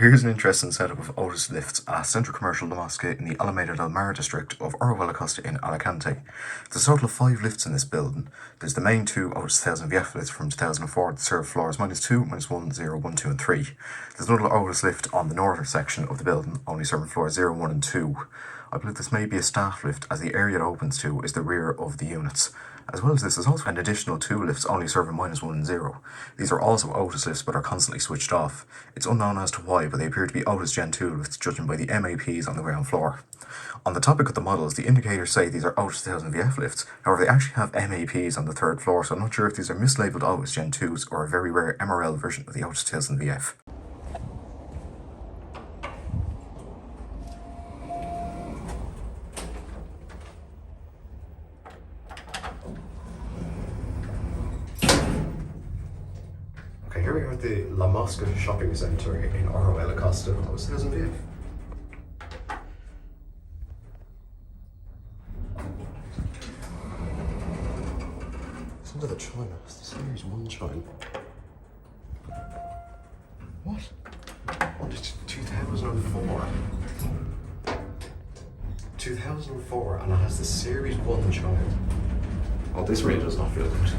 Here's an interesting setup of Otis lifts at Centro Comercial Mosca in the Alameda del Mar district of Orihuela, Costa in Alicante. There's a total of 5 lifts in this building. There's the main 2 Otis 1000VF lifts from 2004 that serve floors -2, -1, 0, 1, 2 and 3. There's another Otis lift on the northern section of the building, only serving floors 0, 1 and 2. I believe this may be a staff lift as the area it opens to is the rear of the units. As well as this, there's also an additional 2 lifts only serving -1 and 0. These are also Otis lifts but are constantly switched off. It's unknown as to why, but they appear to be Otis Gen2 lifts judging by the MAPs on the ground floor. On the topic of the models, the indicators say these are Otis 1000VF lifts, however they actually have MAPs on the 3rd floor, so I'm not sure if these are mislabeled Otis Gen2s or a very rare MRL version of the Otis 1000VF. Okay, here we are at the Mosca shopping centre in Orihuela, Costa. Otis 1000VF. It's under the chime. It's the Series 1 chime. What? Oh, it's 2004. 2004, and it has the Series 1 chime. Oh, this really does not feel good.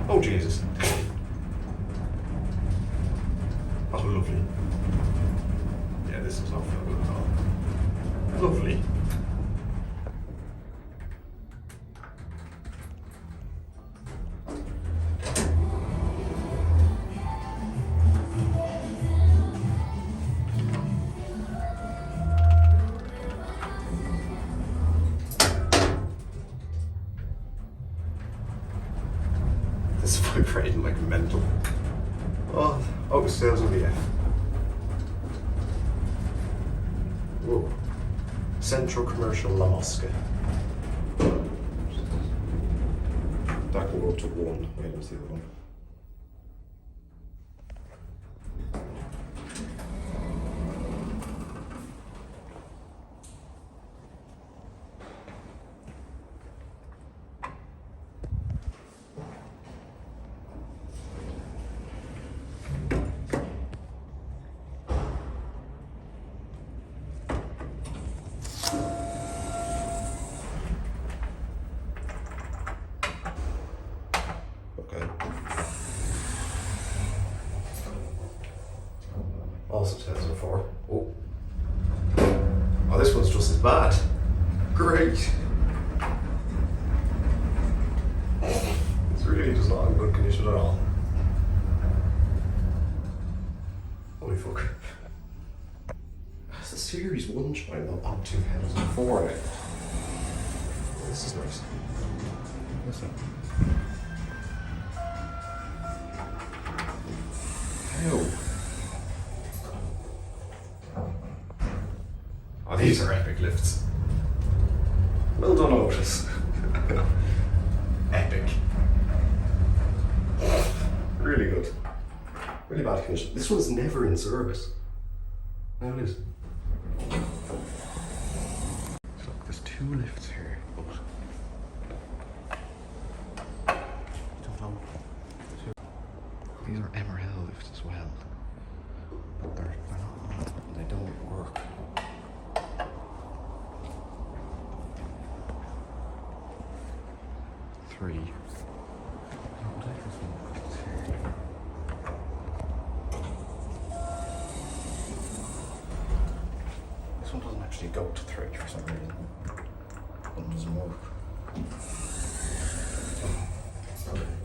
Oh, Jesus. Oh, lovely. Yeah, this does not feel good at all. Lovely. This is vibrating like mental. Oh, Otis 1000VF. Whoa. Centro Comercial La Mosca. That can go up to 1. Wait, let's see the other one. Also 2004. Oh. Oh, this one's just as bad. Great. This really does not have good condition at all. Holy fuck. That's the Series 1 chime on 2004. This is nice. Listen. How? Oh, these are epic lifts. Well done, Otis. Epic. Really good. Really bad condition. This one's never in service. Now it is. Look, there's 2 lifts here, but I don't know. These are MRL lifts as well, but they're not. They don't work. Three. This one doesn't actually go to 3 for some reason. One doesn't work.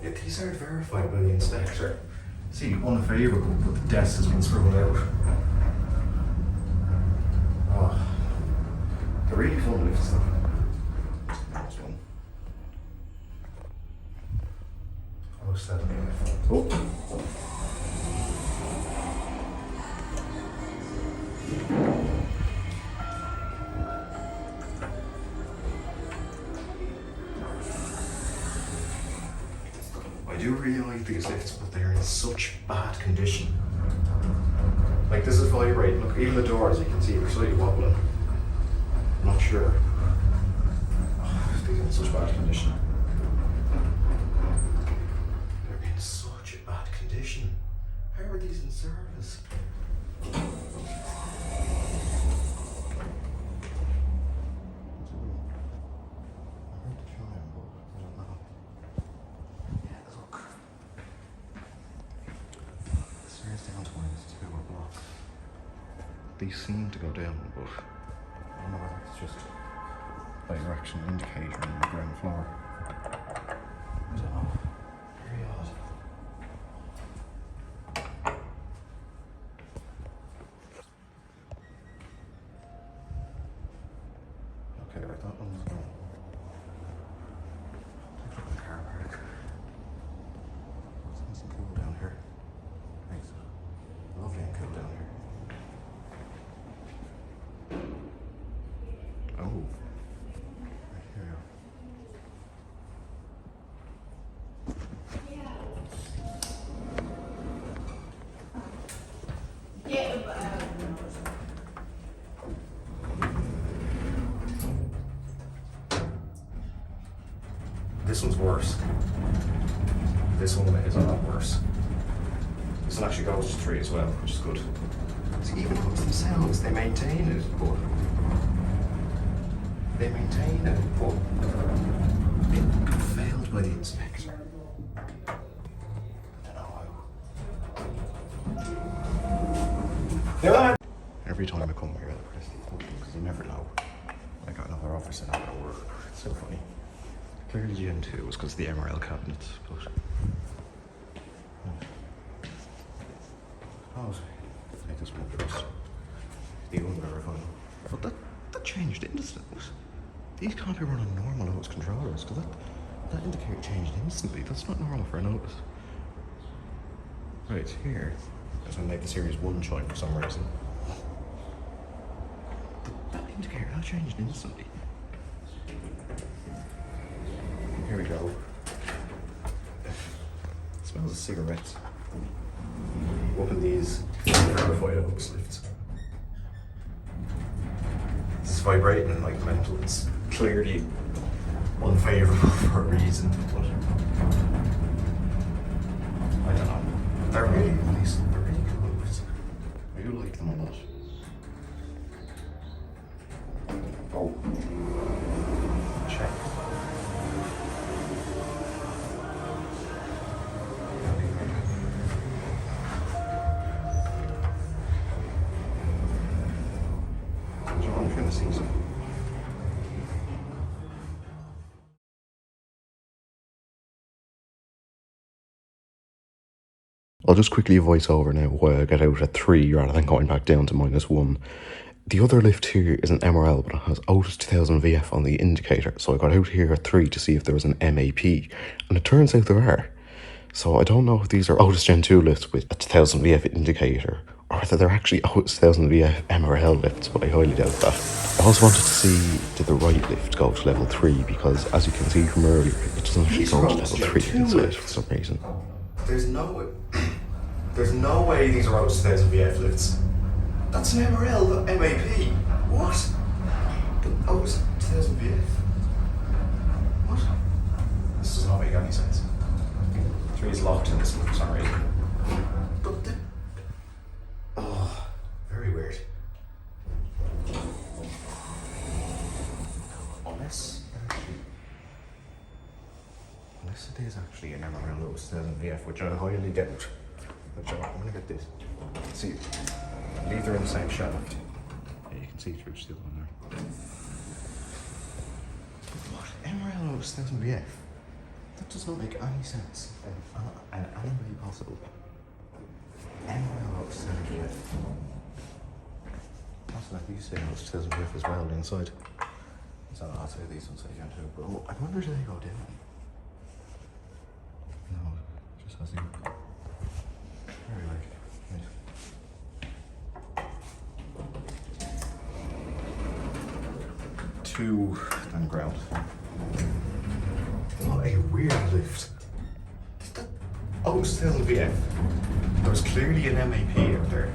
Yeah, these aren't verified by the inspector. See, unfavourable, but the desk has been screwed out. Oh. They're really fun lifts though. This one. Oh, 7VF. Oh. I do really like these lifts, but they're in such bad condition. Like, this is vibrating. Look, even the doors, you can see, are slightly wobbling. I'm not sure. Oh, these are in such bad condition. They're in such a bad condition. How are these in service? these seem to go down, but I don't know whether it's just a direction indicator on the ground floor. I don't know. Very odd. Okay, right, that one's gone. Take a look at the car park. It's nice and cool down here. Nice. Lovely and cool down here. Oh. Right here. This one's worse. This one is a lot worse. This one actually goes to 3 as well, which is good. So even up to themselves, they maintain it, but it failed by the inspector. I don't know how. Every time I come here, I press these buttons because you never know. I got another office and I'm gonna work. It's so funny. Clearly Gen2 was because of the MRL cabinets, but oh, take this one first. The under fine. But that changed instantly. These can't be running normal Otis controllers, because that indicator changed instantly. That's not normal for an Otis. Right, here. That's when I made the Series 1 chime for some reason. That indicator, that changed instantly. Here we go. It smells of cigarettes. Open these verified Otis lifts. This is vibrating like mental. It's clearly unfavourable for a reason, but I don't know. They're really nice. They're really cool. I do like them a lot. Oh. Check. I'll just quickly voice over now why I get out at 3 rather than going back down to -1. The other lift here is an MRL, but it has Otis 2000 VF on the indicator, so I got out here at 3 to see if there was an MAP, and it turns out there are. So I don't know if these are Otis Gen2 lifts with a 1000 VF indicator, or whether they're actually Otis 1000 VF MRL lifts, but I highly doubt that. I also wanted to see, did the right lift go to level 3, because as you can see from earlier, it doesn't actually go to level 3 inside for some reason. There's no way these are Otis 1000 VF lifts. That's an MRL, not MAP. What? Otis 1000 VF? What? This does not make any sense. 3 is locked in this one for some reason. But oh, very weird. Unless it is actually an MRL Otis 1000 VF, which I highly doubt. But I'm gonna get this. See, I believe they're in the same shaft. Yeah, you can see through still in there. What? MRL Otis 1000 VF? That does not make any sense. An anomaly possible. MRL Otis 1000 VF. Also, like these say Otis 1000 VF as well inside. So I'll say these ones say Gen2, but oh, I wonder do they go down? No, just has you. Very like right. 2 then ground. What a weird lift. Otis 1000 VF. There was clearly an MAP out there.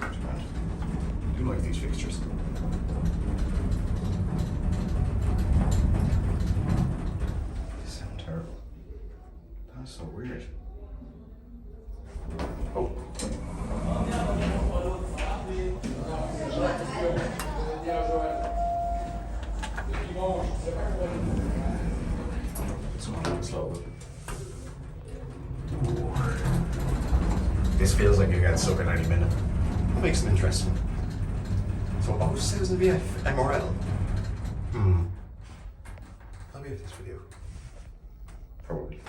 I do like these fixtures. They sound terrible. That's so weird. Oh. It's going slow. This feels like it gets stuck in any minute. That makes it interesting. So Otis 1000VF MRL. I'll be at this video. Probably.